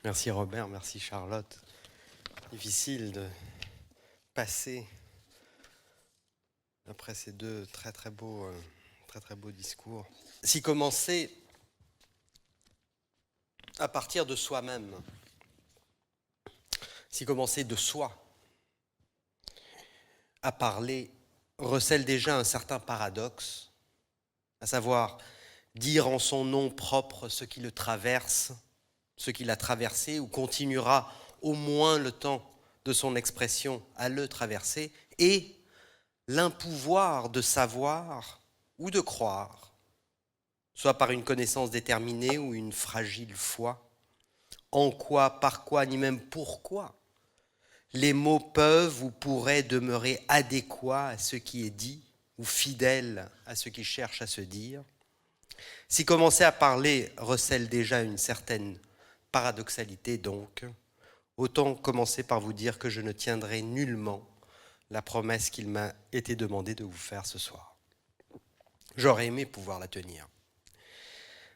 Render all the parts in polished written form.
Merci Robert, merci Charlotte. Difficile de passer après ces deux très beaux discours. Si commencer à partir de soi-même, si commencer de soi à parler recèle déjà un certain paradoxe, à savoir dire en son nom propre ce qui le traverse, ce qui l'a traversé ou continuera au moins le temps de son expression à le traverser, et l'impouvoir de savoir ou de croire, soit par une connaissance déterminée ou une fragile foi, en quoi, par quoi, ni même pourquoi les mots peuvent ou pourraient demeurer adéquats à ce qui est dit ou fidèles à ce qui cherche à se dire. Si commencer à parler recèle déjà une certaine paradoxalité donc, autant commencer par vous dire que je ne tiendrai nullement la promesse qu'il m'a été demandé de vous faire ce soir. J'aurais aimé pouvoir la tenir.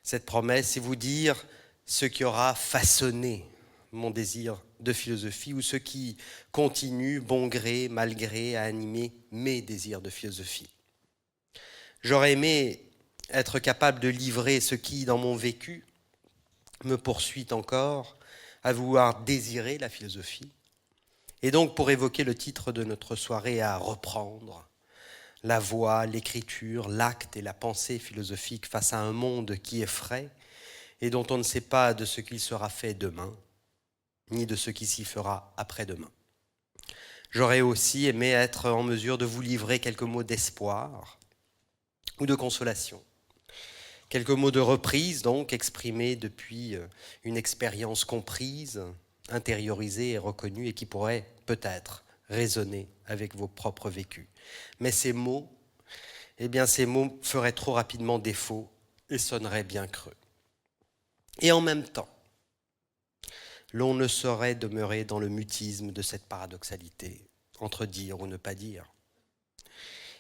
Cette promesse, c'est vous dire ce qui aura façonné mon désir de philosophie ou ce qui continue, bon gré, mal gré, à animer mes désirs de philosophie. J'aurais aimé être capable de livrer ce qui, dans mon vécu, me poursuit encore à vouloir désirer la philosophie. Et donc, pour évoquer le titre de notre soirée, à reprendre la voix, l'écriture, l'acte et la pensée philosophique face à un monde qui effraie et dont on ne sait pas de ce qu'il sera fait demain, ni de ce qui s'y fera après-demain. J'aurais aussi aimé être en mesure de vous livrer quelques mots d'espoir ou de consolation. Quelques mots de reprise, donc, exprimés depuis une expérience comprise, intériorisée et reconnue, et qui pourraient peut-être résonner avec vos propres vécus. Mais ces mots, ces mots feraient trop rapidement défaut et sonneraient bien creux. Et en même temps, l'on ne saurait demeurer dans le mutisme de cette paradoxalité, entre dire ou ne pas dire.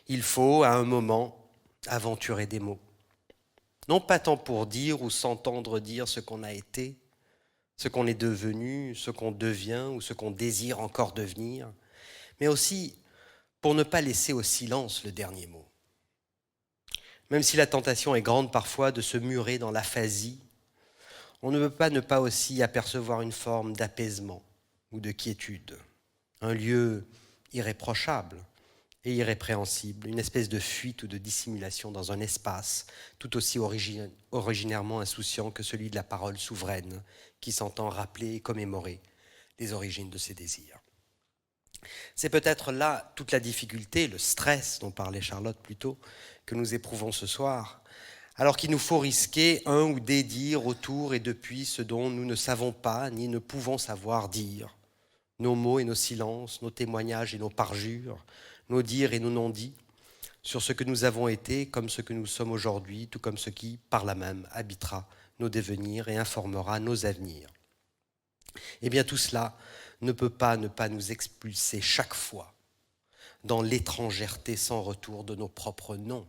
Il faut, à un moment, aventurer des mots. Non pas tant pour dire ou s'entendre dire ce qu'on a été, ce qu'on est devenu, ce qu'on devient ou ce qu'on désire encore devenir, mais aussi pour ne pas laisser au silence le dernier mot. Même si la tentation est grande parfois de se murer dans l'aphasie, on ne peut pas ne pas aussi apercevoir une forme d'apaisement ou de quiétude, un lieu irréprochable et irrépréhensible, une espèce de fuite ou de dissimulation dans un espace tout aussi originairement insouciant que celui de la parole souveraine qui s'entend rappeler et commémorer les origines de ses désirs. C'est peut-être là toute la difficulté, le stress dont parlait Charlotte plus tôt, que nous éprouvons ce soir, alors qu'il nous faut risquer un ou des dires autour et depuis ce dont nous ne savons pas ni ne pouvons savoir dire. Nos mots et nos silences, nos témoignages et nos parjures, nos dires et nos non-dits, sur ce que nous avons été comme ce que nous sommes aujourd'hui, tout comme ce qui, par là même, habitera nos devenirs et informera nos avenirs. Eh bien tout cela ne peut pas ne pas nous expulser chaque fois dans l'étrangèreté sans retour de nos propres noms.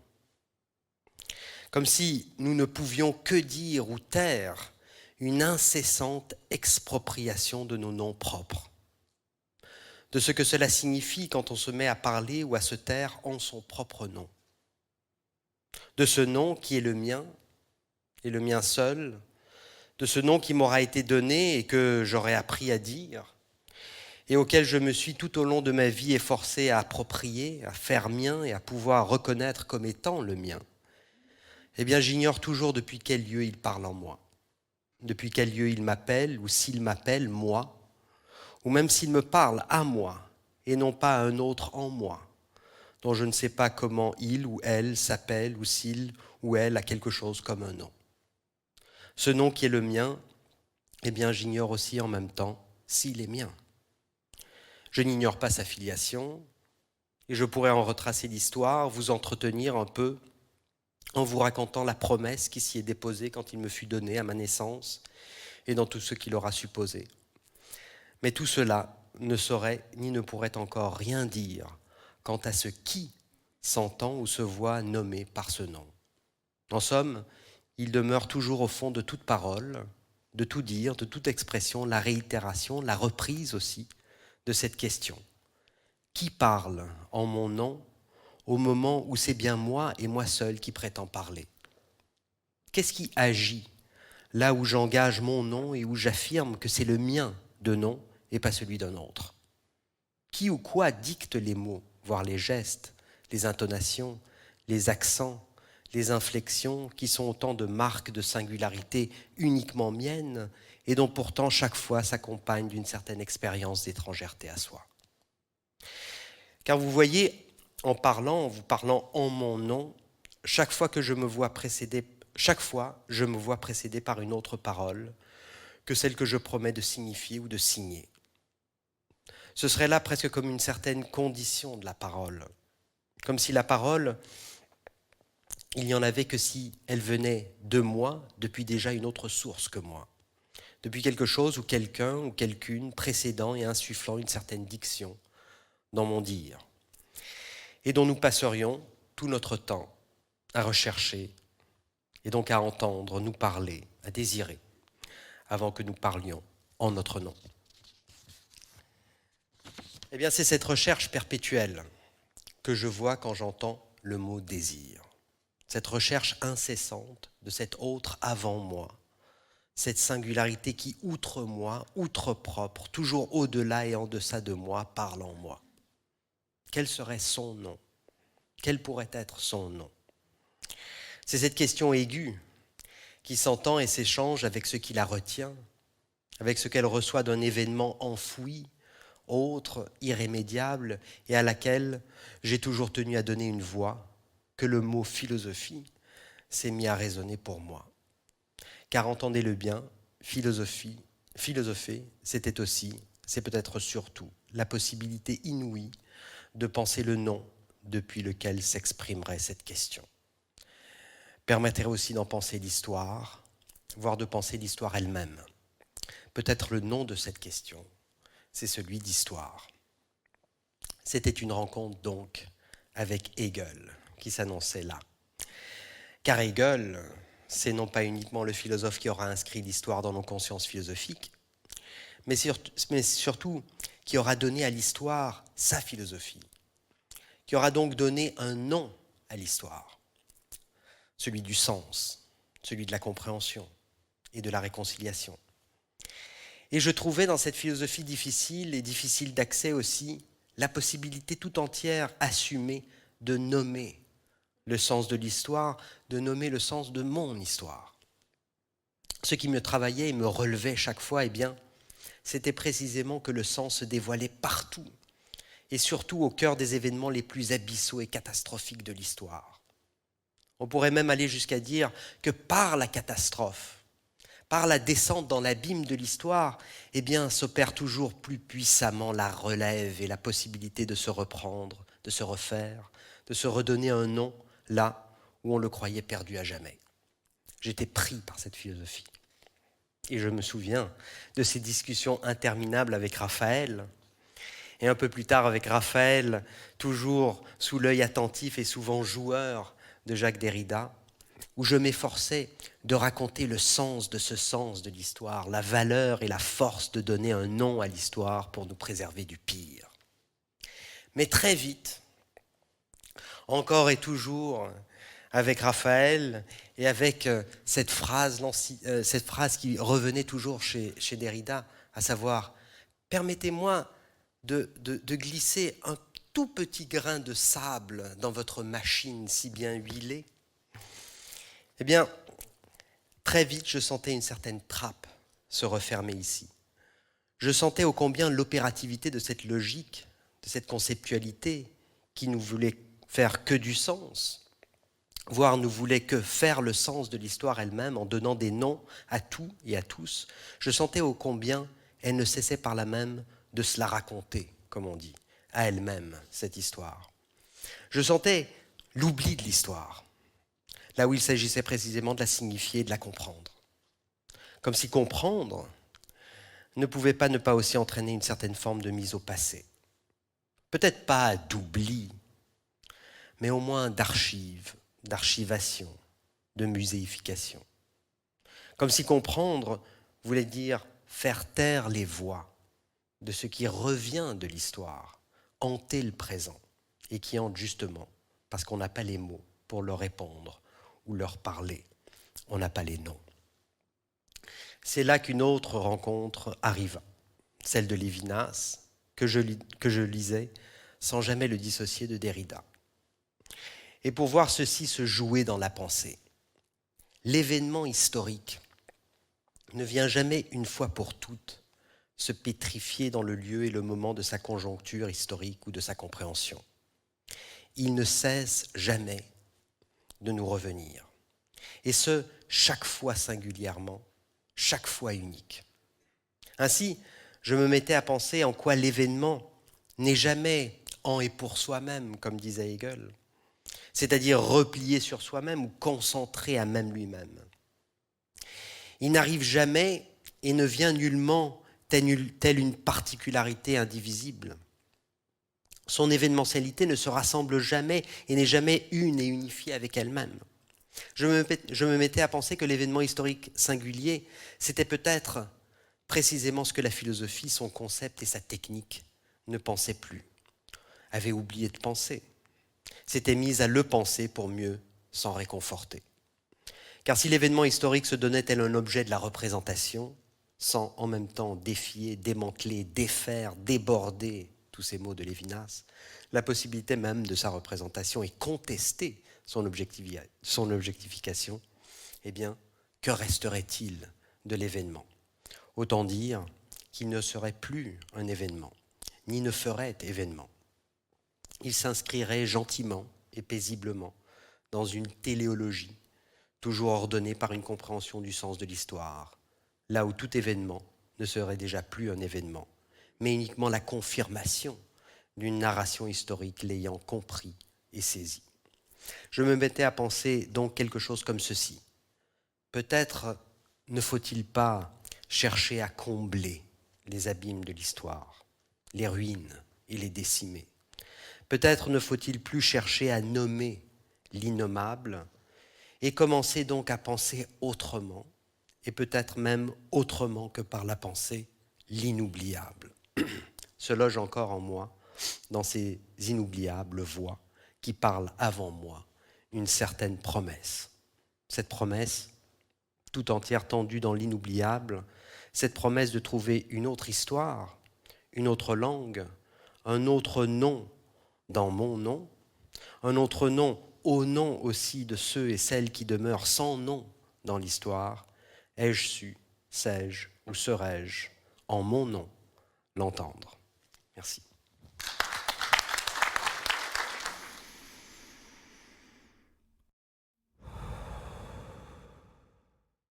Comme si nous ne pouvions que dire ou taire une incessante expropriation de nos noms propres, de ce que cela signifie quand on se met à parler ou à se taire en son propre nom, de ce nom qui est le mien et le mien seul, de ce nom qui m'aura été donné et que j'aurai appris à dire, et auquel je me suis tout au long de ma vie efforcé à approprier, à faire mien et à pouvoir reconnaître comme étant le mien. Eh bien, j'ignore toujours depuis quel lieu il parle en moi, depuis quel lieu il m'appelle, ou s'il m'appelle moi, ou même s'il me parle à moi, et non pas à un autre en moi, dont je ne sais pas comment il ou elle s'appelle, ou s'il ou elle a quelque chose comme un nom. Ce nom qui est le mien, eh bien, j'ignore aussi en même temps s'il est mien. Je n'ignore pas sa filiation, et je pourrais en retracer l'histoire, vous entretenir un peu en vous racontant la promesse qui s'y est déposée quand il me fut donné à ma naissance et dans tout ce qu'il aura supposé. Mais tout cela ne saurait ni ne pourrait encore rien dire quant à ce qui s'entend ou se voit nommé par ce nom. En somme, il demeure toujours au fond de toute parole, de tout dire, de toute expression, la réitération, la reprise aussi de cette question. Qui parle en mon nom au moment où c'est bien moi et moi seul qui prétends parler? Qu'est-ce qui agit là où j'engage mon nom et où j'affirme que c'est le mien de nom et pas celui d'un autre? Qui ou quoi dicte les mots, voire les gestes, les intonations, les accents, les inflexions, qui sont autant de marques de singularité uniquement miennes et dont pourtant chaque fois s'accompagnent d'une certaine expérience d'étrangèreté à soi? Car vous voyez, en vous parlant en mon nom, chaque fois je me vois précédé par une autre parole que celle que je promets de signifier ou de signer. Ce serait là presque comme une certaine condition de la parole, comme si la parole, il n'y en avait que si elle venait de moi depuis déjà une autre source que moi, depuis quelque chose ou quelqu'un ou quelqu'une précédant et insufflant une certaine diction dans mon dire, et dont nous passerions tout notre temps à rechercher et donc à entendre, nous parler, à désirer, avant que nous parlions en notre nom. Eh bien, c'est cette recherche perpétuelle que je vois quand j'entends le mot désir. Cette recherche incessante de cet autre avant moi, cette singularité qui, outre moi, outre propre, toujours au-delà et en deçà de moi, parle en moi. Quel serait son nom? Quel pourrait être son nom? C'est cette question aiguë qui s'entend et s'échange avec ce qui la retient, avec ce qu'elle reçoit d'un événement enfoui, autre, irrémédiable, et à laquelle j'ai toujours tenu à donner une voix, que le mot philosophie s'est mis à résonner pour moi. Car entendez-le bien, philosopher, c'était aussi, c'est peut-être surtout, la possibilité inouïe de penser le nom depuis lequel s'exprimerait cette question. Permettrait aussi d'en penser l'histoire, voire de penser l'histoire elle-même. Peut-être le nom de cette question, c'est celui d'histoire. C'était une rencontre donc avec Hegel qui s'annonçait là. Car Hegel, c'est non pas uniquement le philosophe qui aura inscrit l'histoire dans nos consciences philosophiques, mais surtout qui aura donné à l'histoire sa philosophie, qui aura donc donné un nom à l'histoire, celui du sens, celui de la compréhension et de la réconciliation. Et je trouvais dans cette philosophie difficile et difficile d'accès aussi la possibilité tout entière assumée de nommer le sens de l'histoire, de nommer le sens de mon histoire. Ce qui me travaillait et me relevait chaque fois, eh bien, c'était précisément que le sens se dévoilait partout et surtout au cœur des événements les plus abyssaux et catastrophiques de l'histoire. On pourrait même aller jusqu'à dire que par la catastrophe, par la descente dans l'abîme de l'histoire, eh bien, s'opère toujours plus puissamment la relève et la possibilité de se reprendre, de se refaire, de se redonner un nom là où on le croyait perdu à jamais. J'étais pris par cette philosophie. Et je me souviens de ces discussions interminables avec Raphaël, et un peu plus tard avec Raphaël, toujours sous l'œil attentif et souvent joueur de Jacques Derrida, où je m'efforçais de raconter le sens de ce sens de l'histoire, la valeur et la force de donner un nom à l'histoire pour nous préserver du pire. Mais très vite, encore et toujours, avec Raphaël et avec cette phrase qui revenait toujours chez Derrida, à savoir « Permettez-moi de glisser un tout petit grain de sable dans votre machine si bien huilée », eh bien, très vite, je sentais une certaine trappe se refermer ici. Je sentais ô combien l'opérativité de cette logique, de cette conceptualité qui nous voulait faire que du sens, voire ne voulait que faire le sens de l'histoire elle-même en donnant des noms à tout et à tous. Je sentais ô combien elle ne cessait par là même de se la raconter, comme on dit, à elle-même, cette histoire. Je sentais l'oubli de l'histoire, là où il s'agissait précisément de la signifier et de la comprendre. Comme si comprendre ne pouvait pas ne pas aussi entraîner une certaine forme de mise au passé. Peut-être pas d'oubli, mais au moins d'archives, d'archivation, de muséification. Comme si comprendre voulait dire faire taire les voix de ce qui revient de l'histoire, hanter le présent, et qui hante justement parce qu'on n'a pas les mots pour leur répondre ou leur parler. On n'a pas les noms. C'est là qu'une autre rencontre arriva, celle de Lévinas, que je lisais sans jamais le dissocier de Derrida. Et pour voir ceci se jouer dans la pensée, l'événement historique ne vient jamais une fois pour toutes se pétrifier dans le lieu et le moment de sa conjoncture historique ou de sa compréhension. Il ne cesse jamais de nous revenir. Et ce, chaque fois singulièrement, chaque fois unique. Ainsi, je me mettais à penser en quoi l'événement n'est jamais en et pour soi-même, comme disait Hegel, c'est-à-dire replié sur soi-même ou concentré à même lui-même. Il n'arrive jamais et ne vient nullement telle une particularité indivisible. Son événementialité ne se rassemble jamais et n'est jamais une et unifiée avec elle-même. Je me mettais à penser que l'événement historique singulier, c'était peut-être précisément ce que la philosophie, son concept et sa technique ne pensaient plus, avait oublié de penser, s'était mise à le penser pour mieux s'en réconforter. Car si l'événement historique se donnait tel un objet de la représentation, sans en même temps défier, démanteler, défaire, déborder tous ces mots de Lévinas, la possibilité même de sa représentation et contester son objectification, eh bien, que resterait-il de l'événement ? Autant dire qu'il ne serait plus un événement, ni ne ferait événement. Il s'inscrirait gentiment et paisiblement dans une téléologie, toujours ordonnée par une compréhension du sens de l'histoire, là où tout événement ne serait déjà plus un événement, mais uniquement la confirmation d'une narration historique l'ayant compris et saisi. Je me mettais à penser donc quelque chose comme ceci. Peut-être ne faut-il pas chercher à combler les abîmes de l'histoire, les ruines et les décimer. Peut-être ne faut-il plus chercher à nommer l'innommable et commencer donc à penser autrement, et peut-être même autrement que par la pensée, l'inoubliable. Se loge encore en moi, dans ces inoubliables voix qui parlent avant moi, une certaine promesse. Cette promesse, tout entière tendue dans l'inoubliable, cette promesse de trouver une autre histoire, une autre langue, un autre nom dans mon nom, un autre nom au nom aussi de ceux et celles qui demeurent sans nom dans l'histoire, ai-je su, sais-je ou serais-je, en mon nom, l'entendre. Merci.